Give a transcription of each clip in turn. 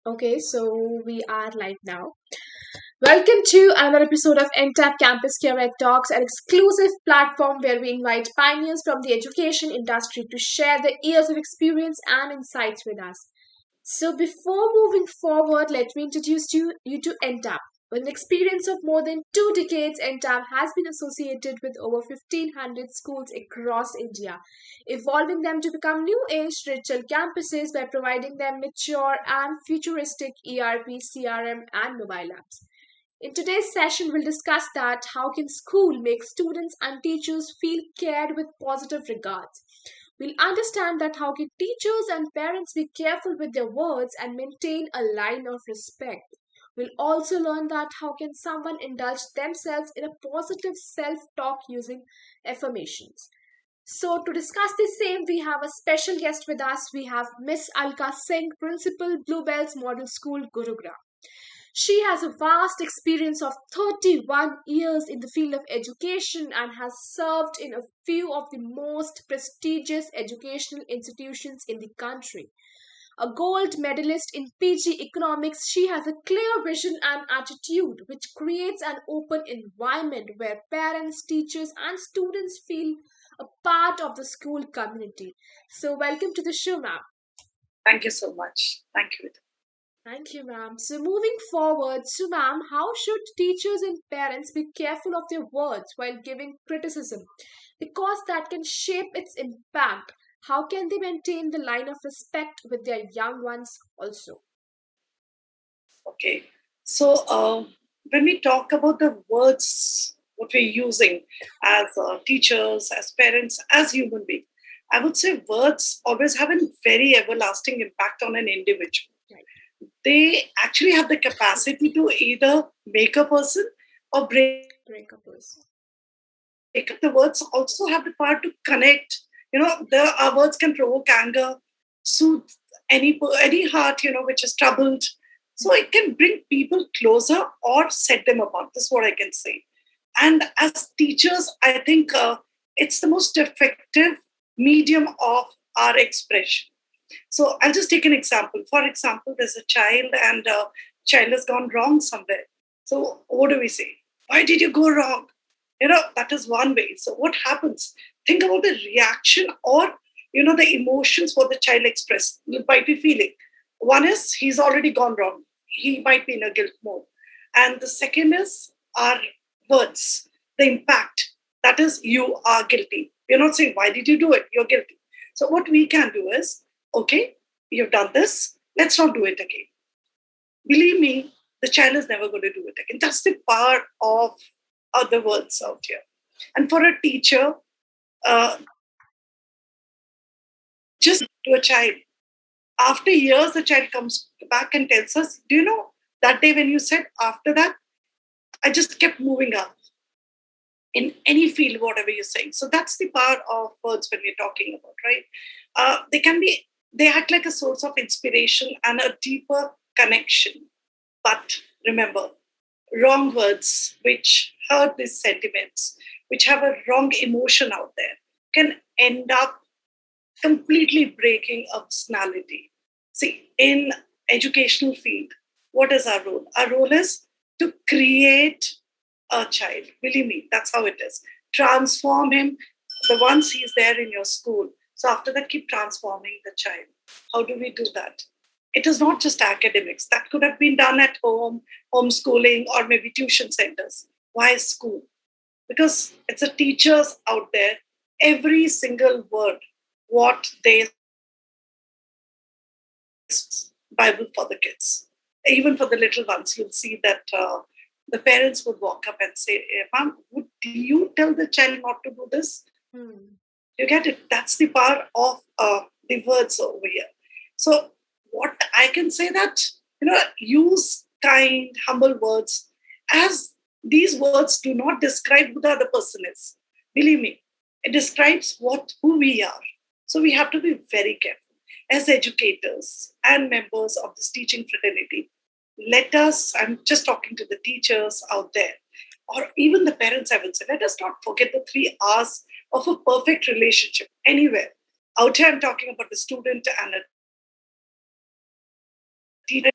Okay, so we are live now. Welcome to another episode of Entab CampusCare EdTalks, an exclusive platform where we invite pioneers from the education industry to share their years of experience and insights with us. So, before moving forward, let me introduce you to NTAP. With an experience of more than 2 decades, NTAP has been associated with over 1,500 schools across India, evolving them to become new age digital campuses by providing them mature and futuristic ERP, CRM, and mobile apps. In today's session, we'll discuss that how can school make students and teachers feel cared with positive regards. We'll understand that how can teachers and parents be careful with their words and maintain a line of respect. We'll also learn that how can someone indulge themselves in a positive self-talk using affirmations. So to discuss the same, we have a special guest with us. We have Miss Alka Singh, Principal, BlueBells Model School, Gurugram. She has a vast experience of 31 years in the field of education and has served in a few of the most prestigious educational institutions in the country. A gold medalist in PG economics, she has a clear vision and attitude which creates an open environment where parents, teachers, and students feel a part of the school community. So, welcome to the show, ma'am. Thank you so much. Thank you. Thank you, ma'am. So, moving forward, so, ma'am, how should teachers and parents be careful of their words while giving criticism? Because that can shape its impact. How can they maintain the line of respect with their young ones also? Okay. So, when we talk about the words, what we're using as teachers, as parents, as human beings, I would say words always have a very everlasting impact on an individual. Right. They actually have the capacity to either make a person or break. Breakup. The words also have the power to connect. Our words can provoke anger, soothe any heart, which is troubled. So it can bring people closer or set them apart. This is what I can say. And as teachers, I think it's the most effective medium of our expression. So I'll just take an example. For example, there's a child and child has gone wrong somewhere. So what do we say? Why did you go wrong? That is one way. So what happens? Think about the reaction or the emotions what the child expressed might be feeling. One is he's already gone wrong. He might be in a guilt mode. And the second is our words, the impact. That is, you are guilty. We're not saying, why did you do it? You're guilty. So what we can do is, okay, you've done this. Let's not do it again. Believe me, the child is never going to do it again. That's the power of other words out here. And for a teacher, uh, just to a child, after years, the child comes back and tells us, do you know that day when you said after that, I just kept moving up in any field, whatever you're saying. So that's the power of words when we're talking about, right? They act like a source of inspiration and a deeper connection. But remember, wrong words which hurt these sentiments, which have a wrong emotion out there, can end up completely breaking a personality. See, in educational field, what is our role? Our role is to create a child. Believe me, that's how it is. Transform him the once he's there in your school. So after that, keep transforming the child. How do we do that? It is not just academics. That could have been done at home, homeschooling, or maybe tuition centers. Why school? Because it's the teachers out there, every single word, what they Bible for the kids. Even for the little ones, you'll see that the parents would walk up and say, Mom, would you tell the child not to do this? Hmm. You get it? That's the power of the words over here. So, what I can say that, use kind, humble words as these words do not describe who the other person is. Believe me, it describes who we are. So, we have to be very careful as educators and members of this teaching fraternity. Let us, I'm just talking to the teachers out there, or even the parents, I would say, let us not forget the 3 R's of a perfect relationship anywhere. Out here, I'm talking about the student and a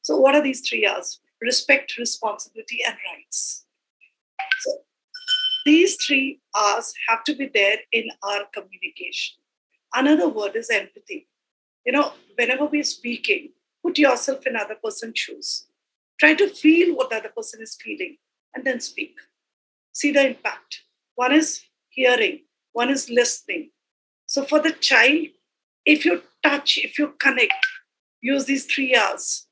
So what are these 3 R's? Respect, responsibility, and rights. So these 3 R's have to be there in our communication. Another word is empathy. Whenever we're speaking, put yourself in other person's shoes. Try to feel what the other person is feeling and then speak. See the impact. One is hearing, one is listening. So for the child, if you touch, if you connect, use these 3 R's,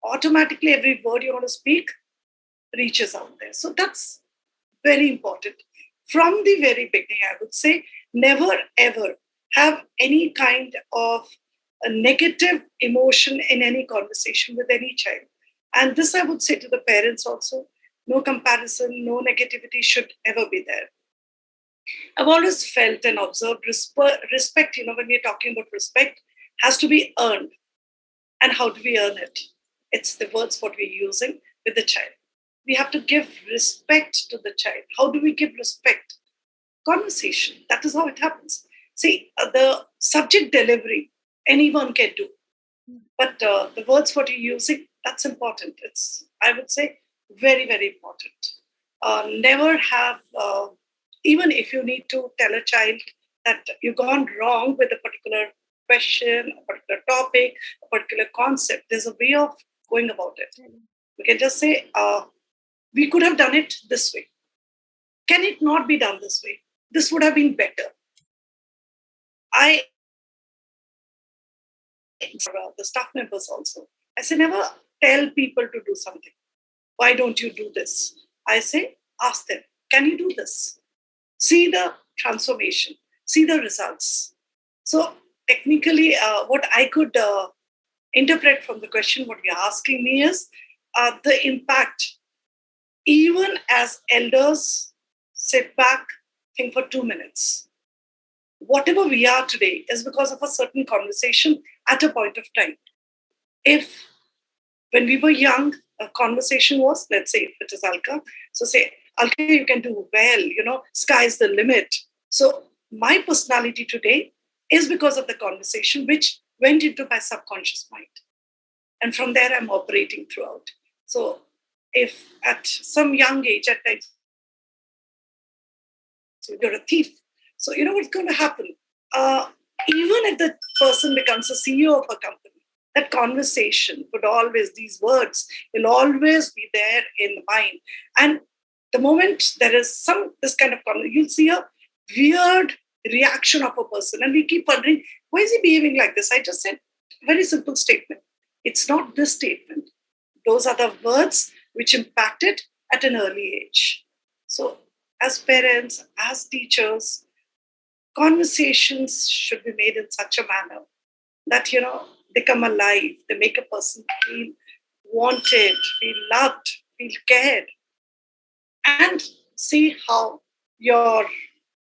automatically every word you want to speak reaches out there. So that's very important. From the very beginning, I would say, never ever have any kind of a negative emotion in any conversation with any child. And this I would say to the parents also, no comparison, no negativity should ever be there. I've always felt and observed respect, when we're talking about respect, has to be earned. And how do we earn it? It's the words what we're using with the child. We have to give respect to the child. How do we give respect? Conversation. That is how it happens. See, the subject delivery, anyone can do. But the words what you're using, that's important. It's, I would say, very, very important. Never have, even if you need to tell a child that you've gone wrong with a particular question, a particular topic, a particular concept, there's a way of going about it. We can just say, we could have done it this way. Can it not be done this way? This would have been better. The staff members also, I say, never tell people to do something. Why don't you do this? I say, ask them, can you do this? See the transformation, see the results. So technically, what I could interpret from the question, what you're asking me is the impact. Even as elders, sit back, think for 2 minutes. Whatever we are today is because of a certain conversation at a point of time. If when we were young, a conversation was, let's say if it is Alka, so say, Alka, you can do well, sky's the limit. So my personality today is because of the conversation which went into my subconscious mind. And from there, I'm operating throughout. So if at some young age, at times, you're a thief. So you know what's going to happen? Even if the person becomes a CEO of a company, that conversation would always, these words will always be there in the mind. And the moment there is this kind of conversation, you'll see a weird reaction of a person. And we keep wondering, why is he behaving like this? I just said a very simple statement. It's not this statement. Those are the words which impacted at an early age. So as parents, as teachers, conversations should be made in such a manner that, they come alive. They make a person feel wanted, feel loved, feel cared. And see how your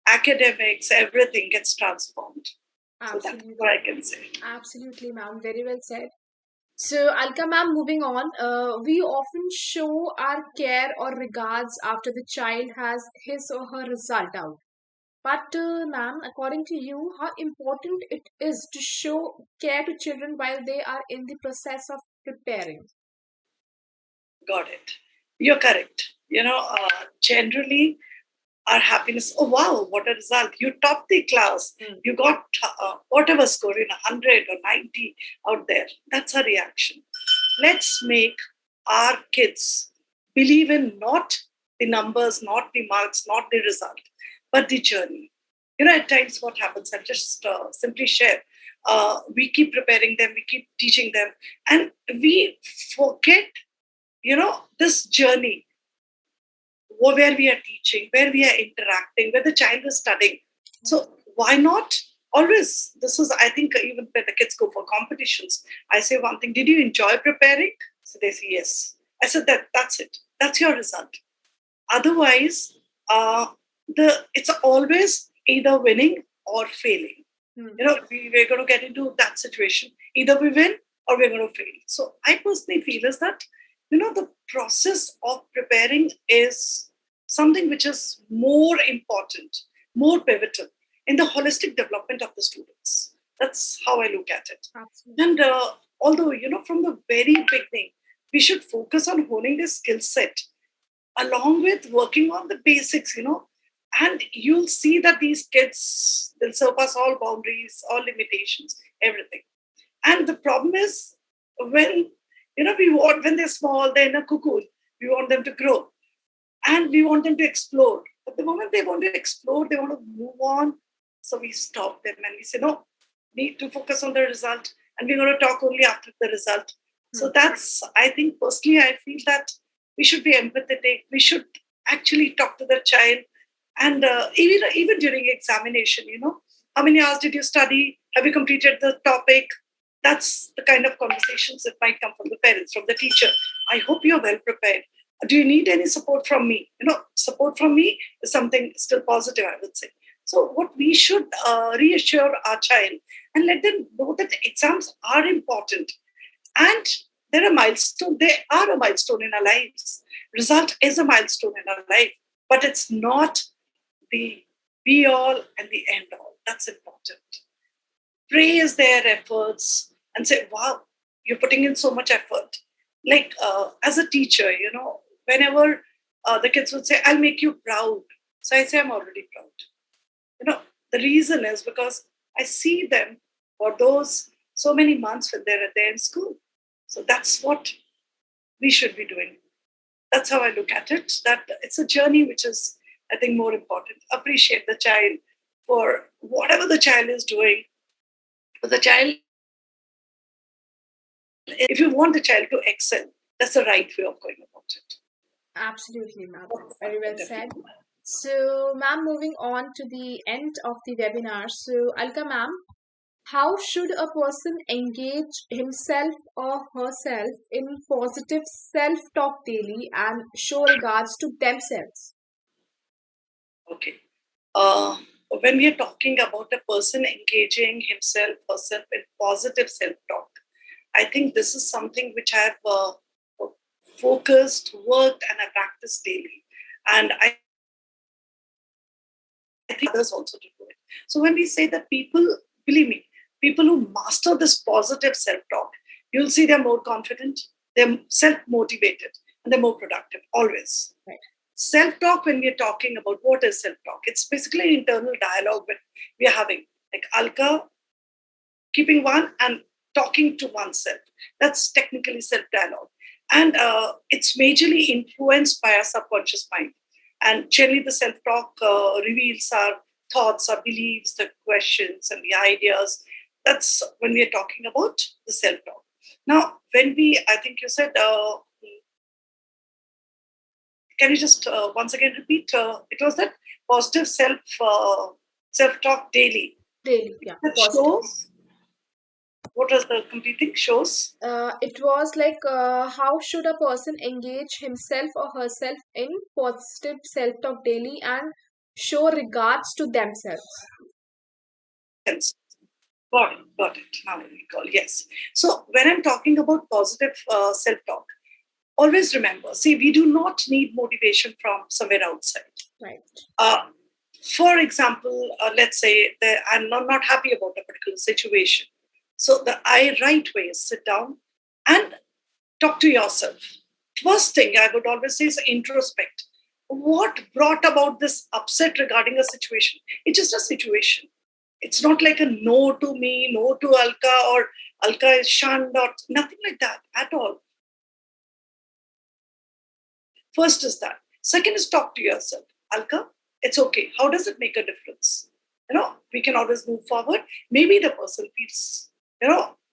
academics, everything gets transformed. Absolutely. So that's what I can say. Absolutely, ma'am. Very well said. So, Alka ma'am, moving on, we often show our care or regards after the child has his or her result out. But, ma'am, according to you, how important it is to show care to children while they are in the process of preparing? Got it. You're correct. Generally, our happiness, oh wow, what a result. You topped the class. You got whatever score, 100 or 90 out there. That's a reaction. Let's make our kids believe in not the numbers, not the marks, not the result, but the journey. At times what happens, I'll just simply share. We keep preparing them, we keep teaching them, and we forget, this journey where we are teaching, where we are interacting, where the child is studying. So why not? Always, this is, I think, even when the kids go for competitions, I say one thing, did you enjoy preparing? So they say, yes. I said, that's it. That's your result. Otherwise, it's always either winning or failing. We're going to get into that situation. Either we win or we're going to fail. So I personally feel is that, the process of preparing is something which is more important, more pivotal in the holistic development of the students. That's how I look at it. Absolutely. And although, from the very beginning, we should focus on honing the skill set along with working on the basics, and you'll see that these kids will surpass all boundaries, all limitations, everything. And the problem is when, when they're small, they're in a cocoon, we want them to grow and we want them to explore. But the moment they want to explore, they want to move on. So we stop them and we say, no, need to focus on the result. And we're going to talk only after the result. So that's, I think, personally, I feel that we should be empathetic. We should actually talk to the child. And even during examination, how many hours did you study? Have you completed the topic? That's the kind of conversations that might come from the parents, from the teacher. I hope you're well prepared. Do you need any support from me? Support from me is something still positive, I would say. So what we should reassure our child and let them know that exams are important. And they're a milestone. They are a milestone in our lives. Result is a milestone in our life, but it's not the be all and the end all. That's important. Praise their efforts and say, wow, you're putting in so much effort. Like as a teacher, whenever the kids would say, I'll make you proud. So I say, I'm already proud. The reason is because I see them for those so many months when they're there in school. So that's what we should be doing. That's how I look at it, that it's a journey which is, I think, more important. Appreciate the child for whatever the child is doing. But the child, if you want the child to excel, that's the right way of going about it. Absolutely, ma'am. Very well said. So, ma'am, moving on to the end of the webinar. So, Alka, ma'am, how should a person engage himself or herself in positive self-talk daily and show regards to themselves? Okay. When we are talking about a person engaging himself, herself in positive self-talk, I think this is something which I've focused, worked, and I practice daily. And I think others also to do it. So when we say that people, believe me, people who master this positive self-talk, you'll see they're more confident, they're self-motivated, and they're more productive, always. Right. Self-talk, when we're talking about what is self-talk, it's basically an internal dialogue that we are having. Like Alka, keeping one and talking to oneself. That's technically self-dialogue. And it's majorly influenced by our subconscious mind. And generally the self-talk reveals our thoughts, our beliefs, the questions, and the ideas. That's when we are talking about the self-talk. Now, I think you said, can you just once again repeat? It was that positive self-talk daily. Daily, yeah. That shows. What was the complete thing? Shows? It was like how should a person engage himself or herself in positive self-talk daily and show regards to themselves? Yes. Got it. Now I recall. Yes. So when I'm talking about positive self-talk, always remember, see, we do not need motivation from somewhere outside. Right. For example, let's say that I'm not happy about a particular situation. So the right way is sit down and talk to yourself. First thing I would always say is introspect. What brought about this upset regarding a situation? It's just a situation. It's not like a no to me, no to Alka, or Alka is shunned, or nothing like that at all. First is that. Second is talk to yourself. Alka, it's okay. How does it make a difference? We can always move forward. Maybe the person feels,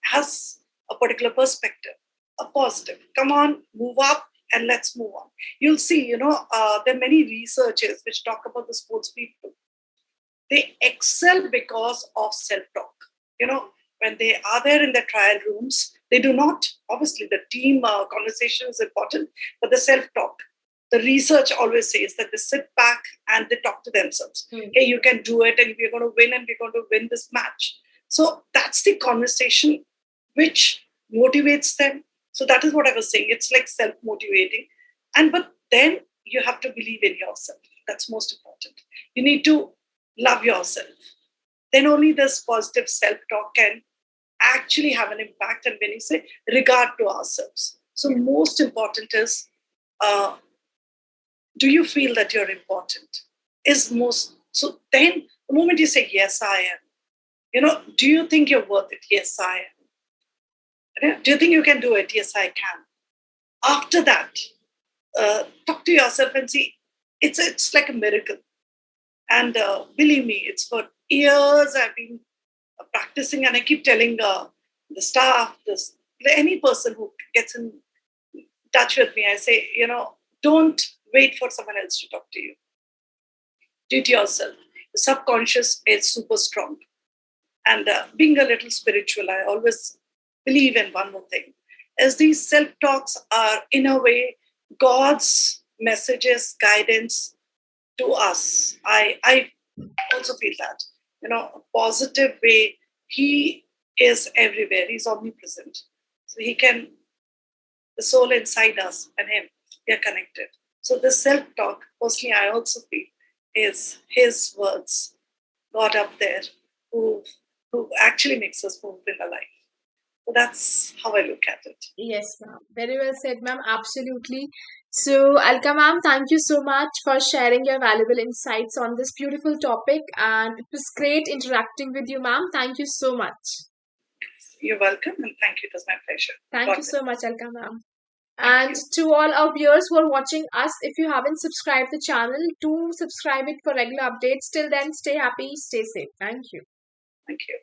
has a particular perspective, a positive. Come on, move up and let's move on. You'll see, there are many researchers which talk about the sports people. They excel because of self-talk. When they are there in the trial rooms, they do not, obviously the team conversation is important, but the self-talk, the research always says that they sit back and they talk to themselves. Hey, you can do it and we're going to win and we're going to win this match. So that's the conversation which motivates them. So that is what I was saying. It's like self-motivating. But then you have to believe in yourself. That's most important. You need to love yourself. Then only this positive self-talk can actually have an impact. And when you say regard to ourselves, so most important is, do you feel that you're important? Is most so then the moment you say yes, I am. Do you think you're worth it? Yes, I am. Do you think you can do it? Yes, I can. After that, talk to yourself and see. It's like a miracle. And believe me, it's for years I've been practicing, and I keep telling the staff, any person who gets in touch with me, I say, don't wait for someone else to talk to you. Do it yourself. The subconscious is super strong. And being a little spiritual, I always believe in one more thing, as these self-talks are, in a way, God's messages, guidance to us. I also feel that, a positive way. He is everywhere. He's omnipresent. So the soul inside us and him, we are connected. So the self-talk, personally, I also feel is his words, God up there, who actually makes us move in the life. So that's how I look at it. Yes, ma'am. Very well said, ma'am. Absolutely. So, Alka, ma'am, thank you so much for sharing your valuable insights on this beautiful topic. And it was great interacting with you, ma'am. Thank you so much. You're welcome, and thank you. It was my pleasure. Thank you so much, Alka, ma'am. Thank And you. to all our viewers who are watching us, if you haven't subscribed the channel, do subscribe it for regular updates. Till then, stay happy, stay safe. Thank you. Thank you.